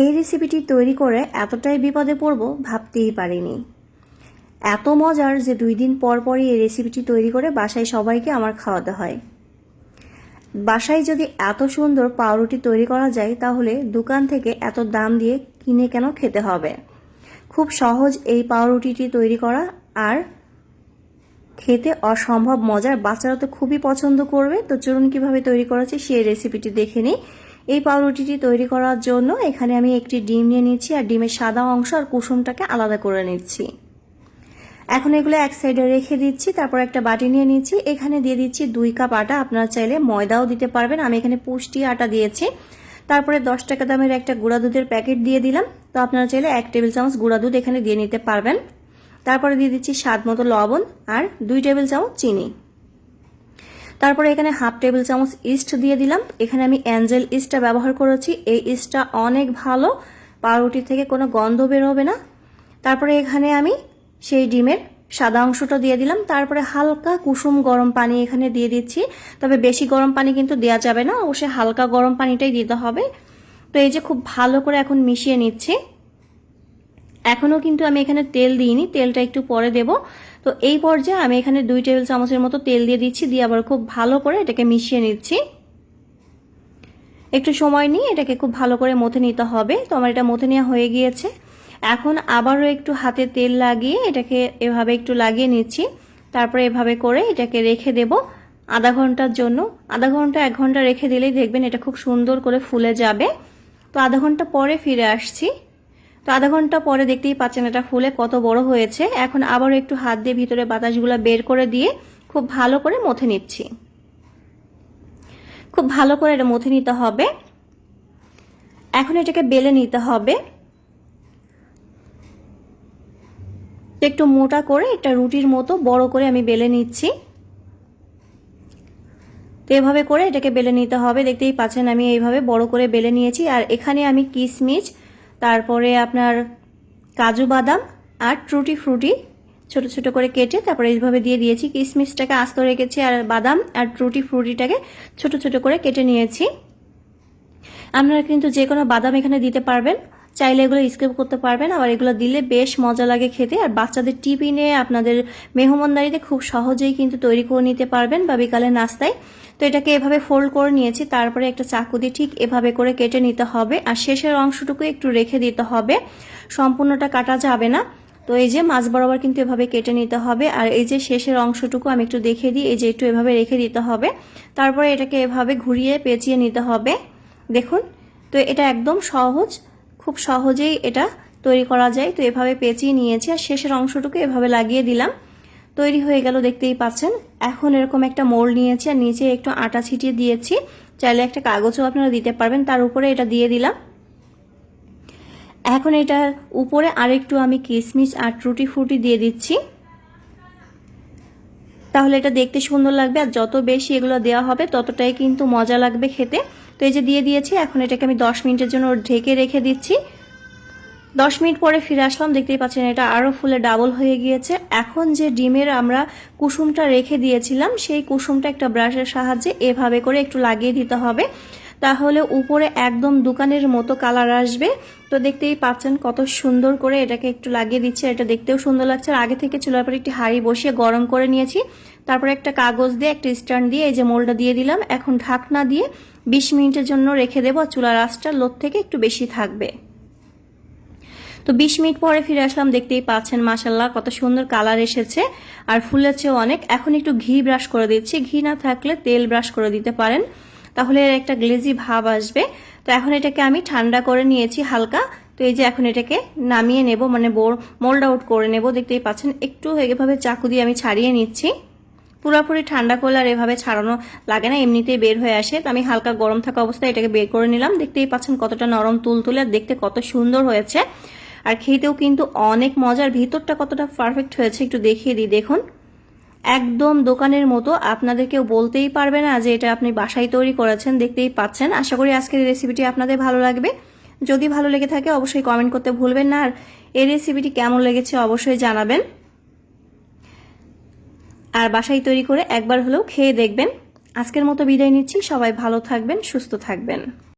এই রেসিপিটি তৈরি করে এতটাই বিপদে পড়ব ভাবতেই পারিনি। এত মজার যে 2 দিন পর পরই এই রেসিপিটি তৈরি করে বাসায় সবাইকে আমার খাওয়াতে হয়। বাসায় যদি এত সুন্দর পাউরুটি তৈরি করা যায় তাহলে দোকান থেকে এত দাম দিয়ে কিনে কেন খেতে হবে। খুব সহজ এই পাউরুটিটি তৈরি করা, আর খেতে অসম্ভব মজার। বাচ্চারা তো খুবই পছন্দ করবে। তো চলুন কিভাবে তৈরি করেছি সেই রেসিপিটি দেখে নিই। এই পাউরুটিটি তৈরি করার জন্য এখানে আমি একটি ডিম নিয়ে নিচ্ছি, আর ডিমের সাদা অংশ আর কুসুমটাকে আলাদা করে নিচ্ছি। এখন এগুলো এক সাইডে রেখে দিচ্ছি। তারপর একটা বাটি নিয়ে নিচ্ছি, এখানে দিয়ে দিচ্ছি 2 কাপ আটা। আপনারা চাইলে ময়দাও দিতে পারবেন, আমি এখানে পুষ্টি আটা দিয়েছি। তারপরে 10 টাকা দামের একটা গুঁড়া দুধের প্যাকেট দিয়ে দিলাম। তো আপনারা চাইলে 1 টেবিল চামচ গুঁড়া দুধ এখানে দিয়ে নিতে পারবেন। তারপরে দিয়ে দিচ্ছি স্বাদ মতো লবণ আর 2 টেবিল চামচ চিনি। তারপরে এখানে হাফ টেবিল চামচ ইস্ট দিয়ে দিলাম। এখানে আমি অ্যাঞ্জেল ইস্টটা ব্যবহার করেছি। এই ইস্টটা অনেক ভালো, পাউরুটি থেকে কোনো গন্ধ বের হবে না। তারপরে এখানে আমি সেই ডিমের সাদা অংশটা দিয়ে দিলাম। তারপরে হালকা কুসুম গরম পানি এখানে দিয়ে দিচ্ছি, তবে বেশি গরম পানি কিন্তু দেওয়া যাবে না, অবশ্যই হালকা গরম পানিটাই দিতে হবে। তো এই যে খুব ভালো করে এখন মিশিয়ে নিচ্ছি। এখনও কিন্তু আমি এখানে তেল দিইনি, তেলটা একটু পরে দেব। তো এই পর্যায়ে আমি এখানে 2 টেবিল চামচের মতো তেল দিয়ে দিচ্ছি, দিয়ে আবার খুব ভালো করে এটাকে মিশিয়ে নিচ্ছি। একটু সময় নিয়ে এটাকে খুব ভালো করে মথে নিতে হবে। তো আমার এটা মথে নেওয়া হয়ে গিয়েছে। এখন আবারও একটু হাতে তেল লাগিয়ে এটাকে এভাবে একটু লাগিয়ে নিচ্ছি। তারপরে এভাবে করে এটাকে রেখে দেব আধা ঘন্টার জন্য। আধা ঘন্টা 1 ঘন্টা রেখে দিলেই দেখবেন এটা খুব সুন্দর করে ফুলে যাবে। তো আধা ঘন্টা পরে ফিরে আসছি। তো আধা ঘন্টা পরে দেখতেই পাচ্ছেন এটা ফুলে কত বড় হয়েছে। এখন আবারও একটু হাত দিয়ে ভিতরে বাতাসগুলো বের করে দিয়ে খুব ভালো করে মথে নিচ্ছি। খুব ভালো করে এটা মথে নিতে হবে। এখন এটাকে বেলে নিতে হবে। একটু মোটা করে একটা রুটির মতো বড় করে আমি বেলে নিচ্ছি। তো এভাবে করে এটাকে বেলে নিতে হবে। দেখতেই পাচ্ছেন আমি এইভাবে বড় করে বেলে নিয়েছি। আর এখানে আমি কিশমিশ, তারপরে আপনার কাজু বাদাম আর টুটি ফ্রুটি ছোট ছোট করে কেটে তারপরে এইভাবে দিয়ে দিয়েছি। কিশমিশটাকে আস্ত রেখেছি আর বাদাম আর টুটি ফ্রুটিটাকে ছোট ছোট করে কেটে নিয়েছি। আপনারা কিন্তু যে কোনো বাদাম এখানে দিতে পারবেন, চাইলে এগুলো স্কিপ করতে পারবেন। আবার এগুলো দিলে বেশ মজা লাগে খেতে। আর বাচ্চাদের টিফিনে, আপনাদের মেহমানদারিতে খুব সহজেই কিন্তু তৈরি করে নিতে পারবেন বা বিকালে নাস্তায়। তো এটাকে এভাবে ফোল্ড করে নিয়েছি। তারপরে একটা চাকু দিয়ে ঠিক এভাবে করে কেটে নিতে হবে। আর শেষের অংশটুকু একটু রেখে দিতে হবে, সম্পূর্ণটা কাটা যাবে না। তো এই যে মাছ বরাবর কিন্তু এভাবে কেটে নিতে হবে। আর এই যে শেষের অংশটুকু আমি একটু দেখিয়ে দিই, এই যে একটু এভাবে রেখে দিতে হবে। তারপরে এটাকে এভাবে ঘুরিয়ে পেঁচিয়ে নিতে হবে। দেখুন, তো এটা একদম সহজ, খুব সহজেই এটা তৈরি করা যায়। তো এভাবে পেঁচিয়ে নিয়েছি আর শেষের অংশটুকু এভাবে লাগিয়ে দিলাম। তৈরি হয়ে গেল, দেখতেই পাচ্ছেন। এখন এরকম একটা মোল্ড নিয়েছি আর নিচে একটু আটা ছিটিয়ে দিয়েছি। চাইলে একটা কাগজও আপনারা দিতে পারবেন, তার উপরে এটা দিয়ে দিলাম। এখন এটার উপরে আরেকটু আমি কিশমিশ আর টুটি ফ্রুটি দিয়ে দিচ্ছি, তাহলে এটা দেখতে সুন্দর লাগবে। আর যত বেশি এগুলো দেওয়া হবে ততটাই কিন্তু মজা লাগবে খেতে। তো এই যে দিয়ে দিয়েছি। এখন এটাকে আমি 10 মিনিটের জন্য ঢেকে রেখে দিচ্ছি। 10 মিনিট পরে ফিরে আসলাম। দেখতেই পাচ্ছেন এটা আরও ফুলে ডাবল হয়ে গিয়েছে। এখন যে ডিমের আমরা কুসুমটা রেখে দিয়েছিলাম, সেই কুসুমটা একটা ব্রাশের সাহায্যে এভাবে করে একটু লাগিয়ে দিতে হবে, তাহলে উপরে একদম দোকানের মতো কালার আসবে। তো দেখতেই পাচ্ছেন কত সুন্দর করে এটাকে একটু লাগিয়ে দিচ্ছে। এটা দেখতেও সুন্দর লাগছে। আর আগে থেকে চুলার পরে একটি হাঁড়ি বসিয়ে গরম করে নিয়েছি। তারপরে একটা কাগজ দিয়ে একটা স্ট্যান্ড দিয়ে এই যে মোল্ডটা দিয়ে দিলাম। এখন ঢাকনা দিয়ে 20 মিনিটের জন্য রেখে দেবো। চুলার আঁচটা লোর থেকে একটু বেশি থাকবে। তো 20 মিনিট পরে ফিরে আসলাম। দেখতেই পাচ্ছেন মাশাআল্লাহ কত সুন্দর কালার এসেছে আর ফুলেছেও অনেক। এখন একটু ঘি ব্রাশ করে দিচ্ছি। ঘি না থাকলে তেল ব্রাশ করে দিতে পারেন, তাহলে একটা গ্লেজি ভাব আসবে। তো এখন এটাকে আমি ঠান্ডা করে নিয়েছি হালকা। তো এই যে এখন এটাকে নামিয়ে নেব, মানে মোল্ড আউট করে নেব। দেখতেই পাচ্ছেন একটু এভাবে চাকু দিয়ে আমি ছাড়িয়ে নিচ্ছি। পুরোপুরি ঠান্ডা করলে আর এভাবে ছাড়ানো লাগে না, এমনিতেই বের হয়ে আসে। তো আমি হালকা গরম থাকা অবস্থায় এটাকে বের করে নিলাম। দেখতেই পাচ্ছেন কতটা নরম তুলতুলে, আর দেখতে কত সুন্দর হয়েছে। আর খেতেও কিন্তু অনেক মজার। ভিতরটা কতটা পারফেক্ট হয়েছে একটু দেখিয়ে দিই। দেখুন, একদম দোকানের মতো। আপনাদের কেউ বলতেই পারবে না যে এটা আপনি বাসায় তৈরি করেছেন। দেখতেই পাচ্ছেন। আশা করি আজকের রেসিপিটি আপনাদের ভালো লাগবে। যদি ভালো লেগে থাকে অবশ্যই কমেন্ট করতে ভুলবেন না। আর এই রেসিপিটি কেমন লেগেছে অবশ্যই জানাবেন। আর বাসায় তৈরি করে একবার হলেও খেয়ে দেখবেন। আজকের মতো বিদায় নিচ্ছি। সবাই ভালো থাকবেন, সুস্থ থাকবেন।